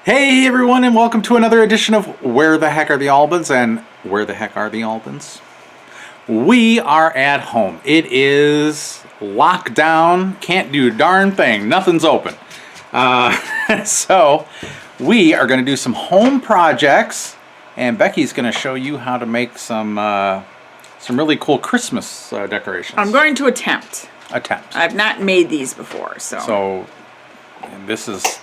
Hey everyone, and welcome to another edition of Where the Heck Are the Albans? And where the heck are the Albans? We are at home. It is lockdown, can't do a darn thing, nothing's open. So we are going to do some home projects, and Becky's going to show you how to make some really cool Christmas decorations. I'm going to attempt. Attempt. I've not made these before, so. So this is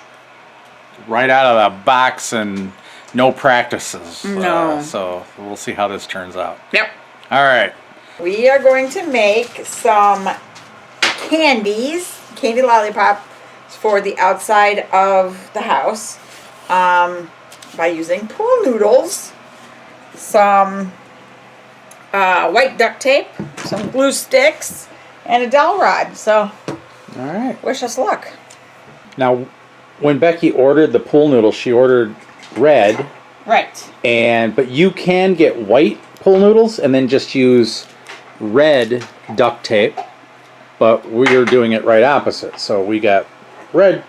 right out of the box and no practices. No. So we'll see how this turns out. Yep. All right. We are going to make some candy lollipops for the outside of the house by using pool noodles, some white duct tape, some glue sticks, and a dowel rod. So, All right. wish us luck. Now, when Becky ordered the pool noodles, she ordered red. Right. But you can get white pool noodles and then just use red duct tape. But we're doing it right opposite. So we got red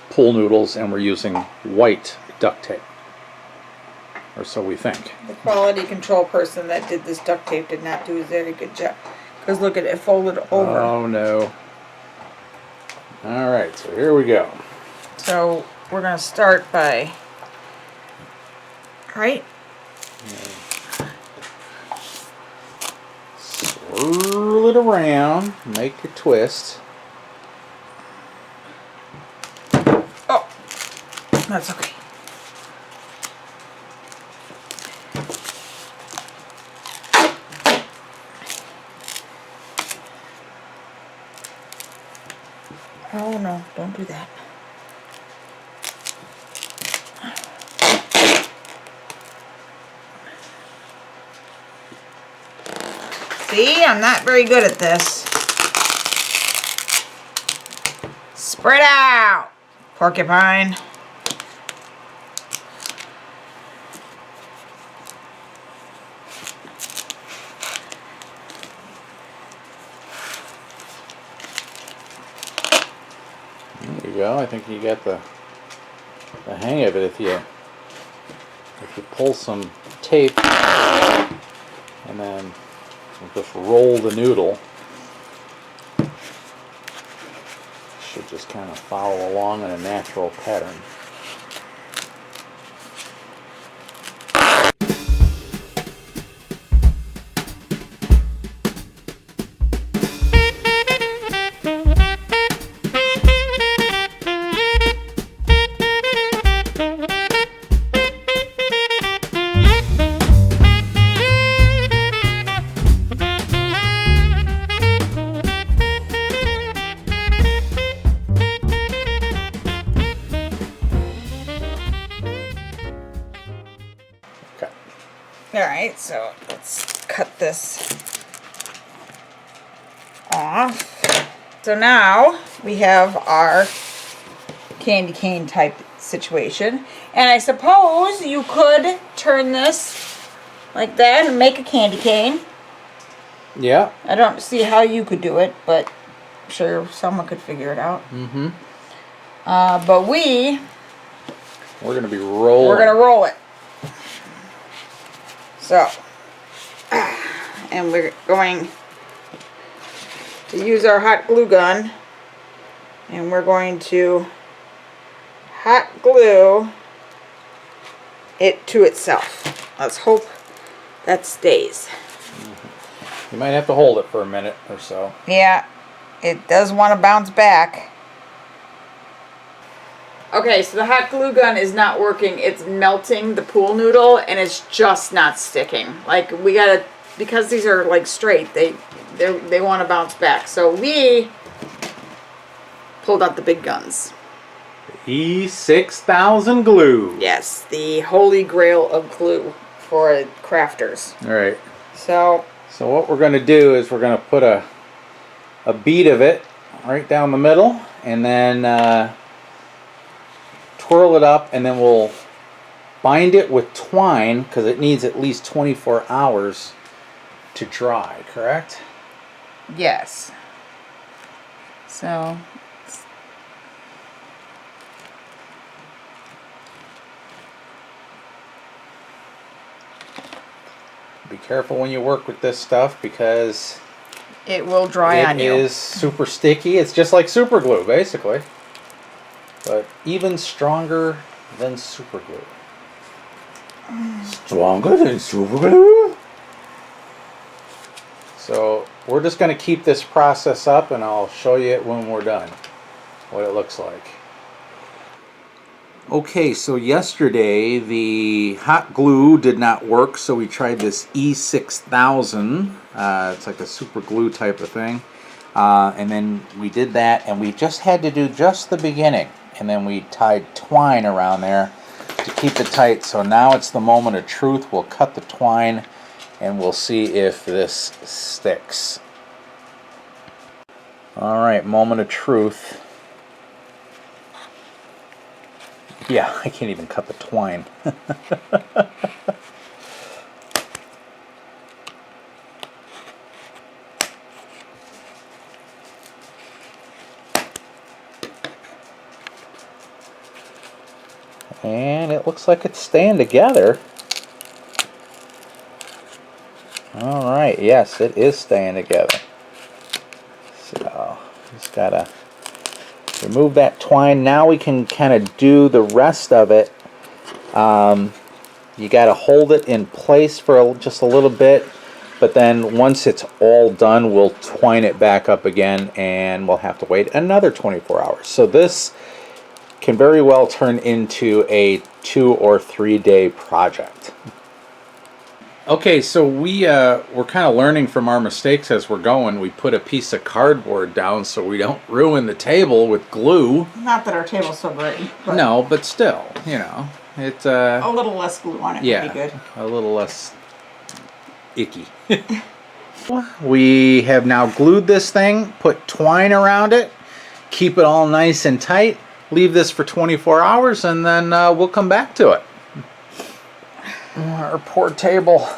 pool noodles and we're using white duct tape. Or so we think. The quality control person that did this duct tape did not do a very good job. Because look at it, folded over. Oh no. All right, so here we go. So we're going to start by, right? Swirl it around, make a twist. Oh, that's okay. Oh no, don't do that. See, I'm not very good at this. Spread out, porcupine. There you go. I think you got the hang of it if you pull some tape and then just roll the noodle. Should just kind of follow along in a natural pattern. Alright, so let's cut this off. So now we have our candy cane type situation. And I suppose you could turn this like that and make a candy cane. Yeah. I don't see how you could do it, but I'm sure someone could figure it out. Mm-hmm. But we're going to be rolling. going to roll it. So, and we're going to use our hot glue gun, and we're going to hot glue it to itself. Let's hope that stays. You might have to hold it for a minute or so. Yeah, it does want to bounce back. Okay, so the hot glue gun is not working. It's melting the pool noodle, and it's just not sticking. Like, we gotta, because these are like straight, they want to bounce back. So we pulled out the big guns. E6000 glue. Yes, the holy grail of glue for crafters. All right. So what we're going to do is we're going to put a bead of it right down the middle, and then twirl it up, and then we'll bind it with twine because it needs at least 24 hours to dry, correct? yes. So Be careful when you work with this stuff because It will dry on you. it is super sticky. It's just like super glue, basically. But even stronger than super glue. Stronger than super glue? So we're just going to keep this process up and I'll show you it when we're done. What it looks like. Okay, so yesterday the hot glue did not work, so we tried this E6000. It's like a super glue type of thing. And then we did that, and we just had to do just the beginning. And then we tied twine around there to keep it tight. So now it's the moment of truth. We'll cut the twine, and we'll see if this sticks. All right, moment of truth. Yeah, I can't even cut the twine. And it looks like it's staying together. Alright, yes, it is staying together. So, just gotta remove that twine. Now we can kind of do the rest of it. You got to hold it in place for just a little bit, but then once it's all done, we'll twine it back up again, and we'll have to wait another 24 hours. So this can very well turn into a 2 or 3 day project. Okay, so we're kind of learning from our mistakes as we're going. We put a piece of cardboard down so we don't ruin the table with glue. Not that our table's so great. But No, but still, you know, it's a little less glue on it would be good. a little less icky. We have now glued this thing, put twine around it, keep it all nice and tight, leave this for 24 hours, and then we'll come back to it. Our poor table.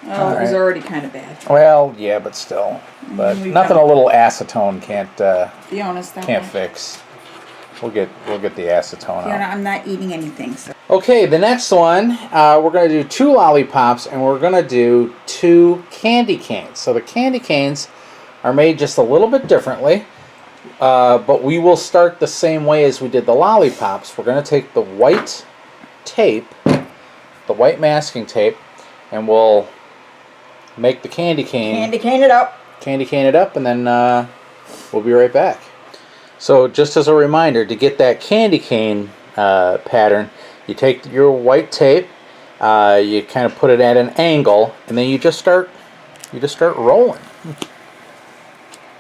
Oh, it was already kind of bad. Well, yeah, but still. But nothing a little acetone can't Fiona's that can't way. fix. We'll get the acetone Fiona, out. I'm not eating anything. So. Okay, the next one, we're going to do 2 lollipops and we're going to do 2 candy canes. So the candy canes are made just a little bit differently, but we will start the same way as we did the lollipops. We're going to take the white tape, the white masking tape, and we'll make the candy cane. Candy cane it up. Candy cane it up, and then we'll be right back. So just as a reminder, to get that candy cane pattern, you take your white tape, you kind of put it at an angle, and then you just start rolling,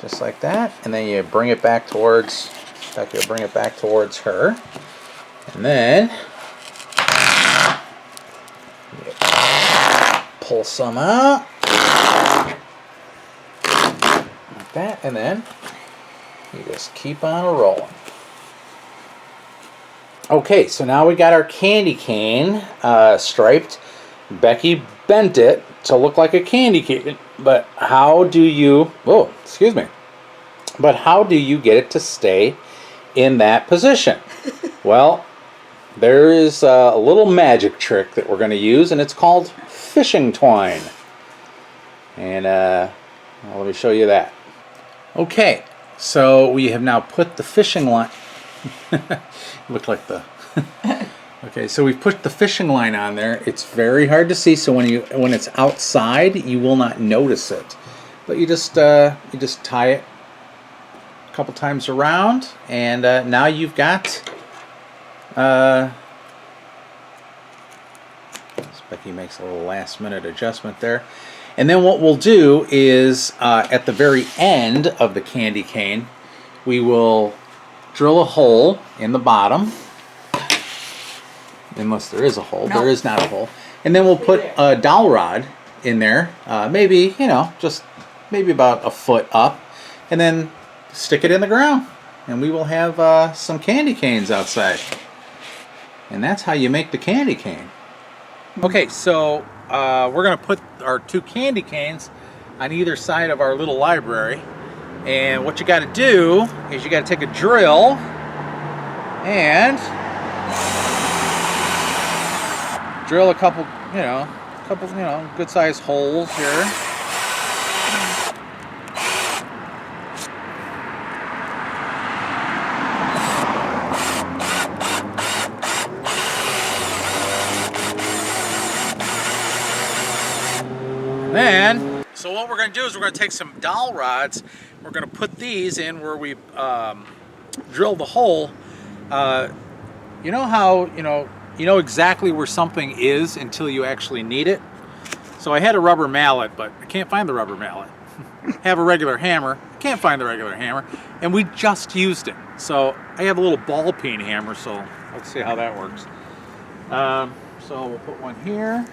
just like that, and then you bring it back towards, her, and then you pull some out like that, and then you just keep on rolling. Okay, so now we got our candy cane striped. Becky bent it to look like a candy cane, but how do you, but how do you get it to stay in that position? Well, there is a little magic trick that we're going to use, and it's called fishing twine. And well, let me show you that. Okay, so we have now put the fishing line. Look like the. Okay, so we've put the fishing line on there. It's very hard to see, so when it's outside, you will not notice it. But you just tie it a couple times around, and now you've got. Becky makes a little last-minute adjustment there. And then what we'll do is, at the very end of the candy cane, we will drill a hole in the bottom. Unless there is a hole. No. There is not a hole. And then we'll put a dowel rod in there. Maybe, just maybe about a foot up. And then stick it in the ground. And we will have some candy canes outside. And that's how you make the candy cane. Okay, so we're going to put our 2 candy canes on either side of our little library. And what you got to do is you got to take a drill and drill a couple, couple, you know, good sized holes here. Then, so what we're going to do is we're going to take some dowel rods. We're going to put these in where we drill the hole. You know how you know exactly where something is until you actually need it. So I had a rubber mallet, but I can't find the rubber mallet. Have a regular hammer, can't find the regular hammer, and we just used it. So I have a little ball peen hammer. So let's see how that works. So we'll put one here.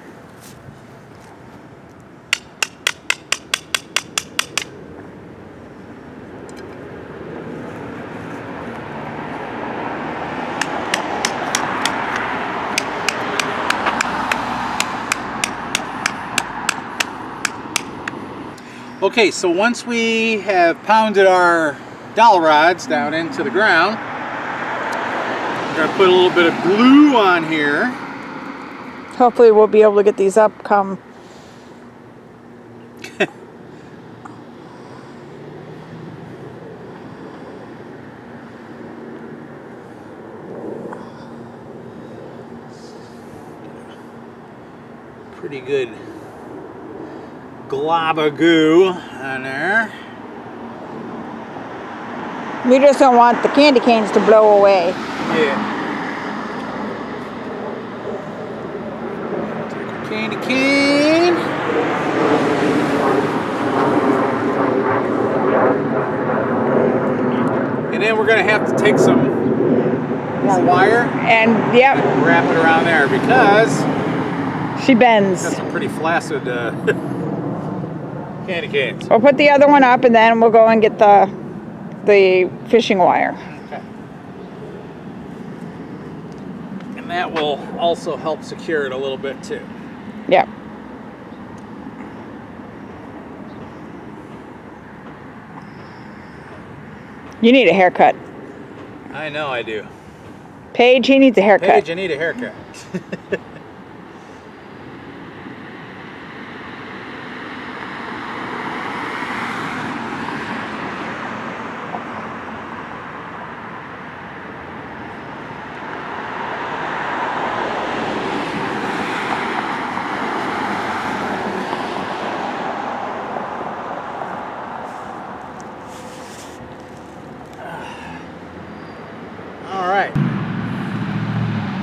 Okay, so once we have pounded our dowel rods down into the ground, we're going to put a little bit of glue on here. Hopefully we'll be able to get these up come. Pretty good glob of goo on there. We just don't want the candy canes to blow away. Yeah. Take a candy cane. And then we're going to have to take some more wire And yep, and wrap it around there because she bends. that's some pretty flaccid candy canes. We'll put the other one up and then we'll go and get the fishing wire. Okay. And that will also help secure it a little bit too. Yep. You need a haircut. I know I do. Paige, he needs a haircut. Paige, I need a haircut.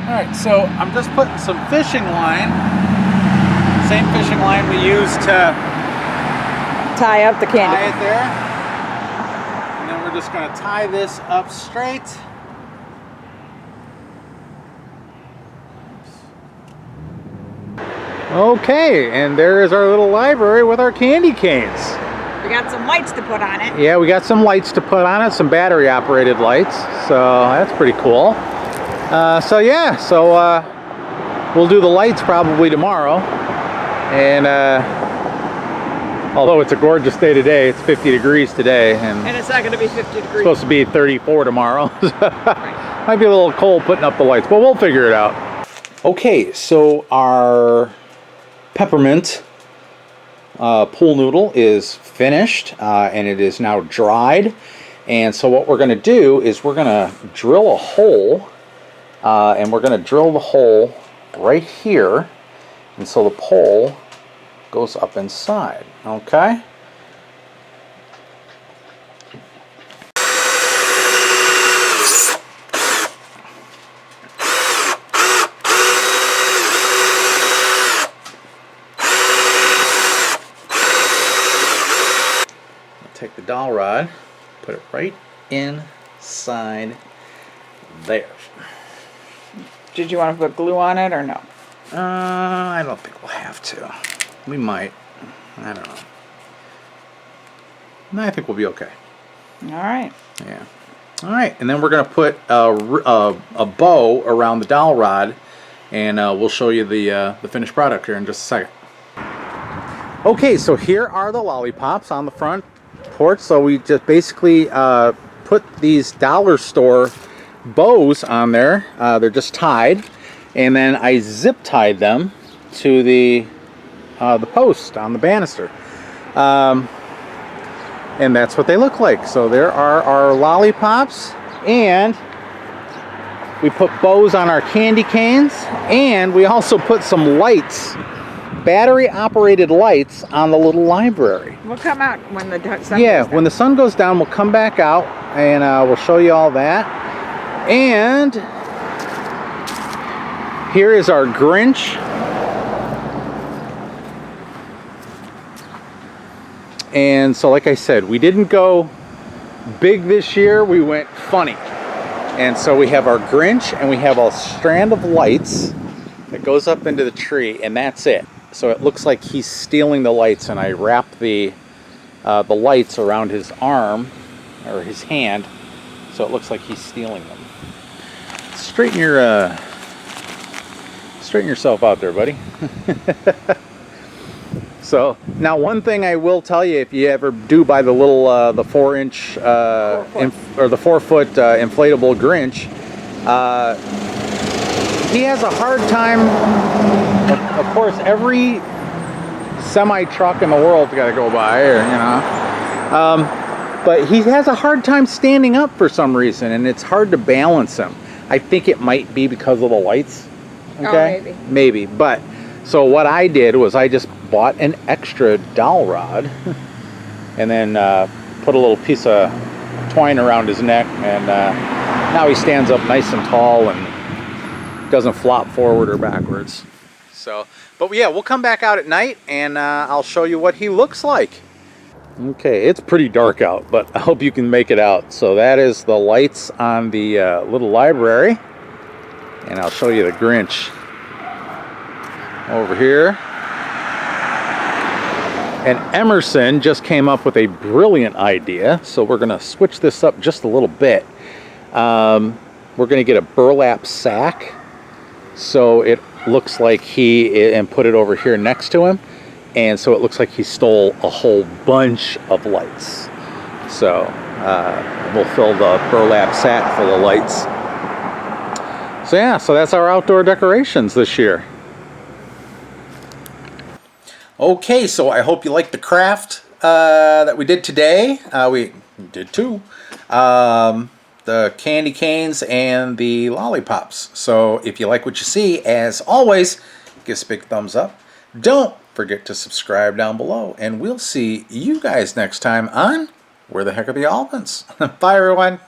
Alright, so I'm just putting some fishing line, same fishing line we used to Tie up the candy. tie it there. And then we're just going to tie this up straight. Okay, and there is our little library with our candy canes. We got some lights to put on it. Yeah, we got some lights to put on it, some battery operated lights, so that's pretty cool. So we'll do the lights probably tomorrow, and although it's a gorgeous day today, it's 50 degrees today, and it's not going to be 50 degrees. it's supposed to be 34 tomorrow. Might be a little cold putting up the lights, but we'll figure it out. Okay, so our peppermint pool noodle is finished, and it is now dried. And so what we're going to do is we're going to drill a hole, and we're going to drill the hole right here, and so the pole goes up inside. Okay. Take the dowel rod, put it right inside there. Did you want to put glue on it or no? I don't think we'll have to. We might. I don't know. No, I think we'll be okay. All right. Yeah. All right, and then we're going to put a bow around the dowel rod, and we'll show you the finished product here in just a second. Okay, so here are the lollipops on the front porch. So we just basically put these dollar store bows on there. They're just tied, and then I zip tied them to the the post on the banister. And that's what they look like. So there are our lollipops, and we put bows on our candy canes, and we also put some lights, battery operated lights on the little library. We'll come out when the sun Yeah, goes down. when the sun goes down, we'll come back out and we'll show you all that. And here is our Grinch. And so like I said, we didn't go big this year, we went funny. And so we have our Grinch, and we have a strand of lights that goes up into the tree, and that's it. So it looks like he's stealing the lights, and I wrap the lights around his arm or his hand, so it looks like he's stealing them. Straighten yourself out there, buddy. So now, one thing I will tell you, if you ever do buy the little the 4-inch or the 4-foot inflatable Grinch, he has a hard time. Of course, every semi truck in the world's got to go by, or but he has a hard time standing up for some reason, and it's hard to balance him. I think it might be because of the lights. Okay, oh, maybe. But so what I did was I just bought an extra dowel rod, and then put a little piece of twine around his neck, and now he stands up nice and tall and doesn't flop forward or backwards. So, but yeah, we'll come back out at night, and I'll show you what he looks like. Okay, it's pretty dark out, but I hope you can make it out. So that is the lights on the little library, and I'll show you the Grinch over here. And Emerson just came up with a brilliant idea, so we're going to switch this up just a little bit. We're going to get a burlap sack, so it looks like and put it over here next to him, and so it looks like he stole a whole bunch of lights. So we'll fill the burlap sack full of lights. So yeah, so that's our outdoor decorations this year. Okay, so I hope you liked the craft that we did today. We did two. The candy canes and the lollipops. So if you like what you see, as always, give us a big thumbs up. Don't forget to subscribe down below, and we'll see you guys next time on Where the Heck Are the Almonds? Bye, everyone.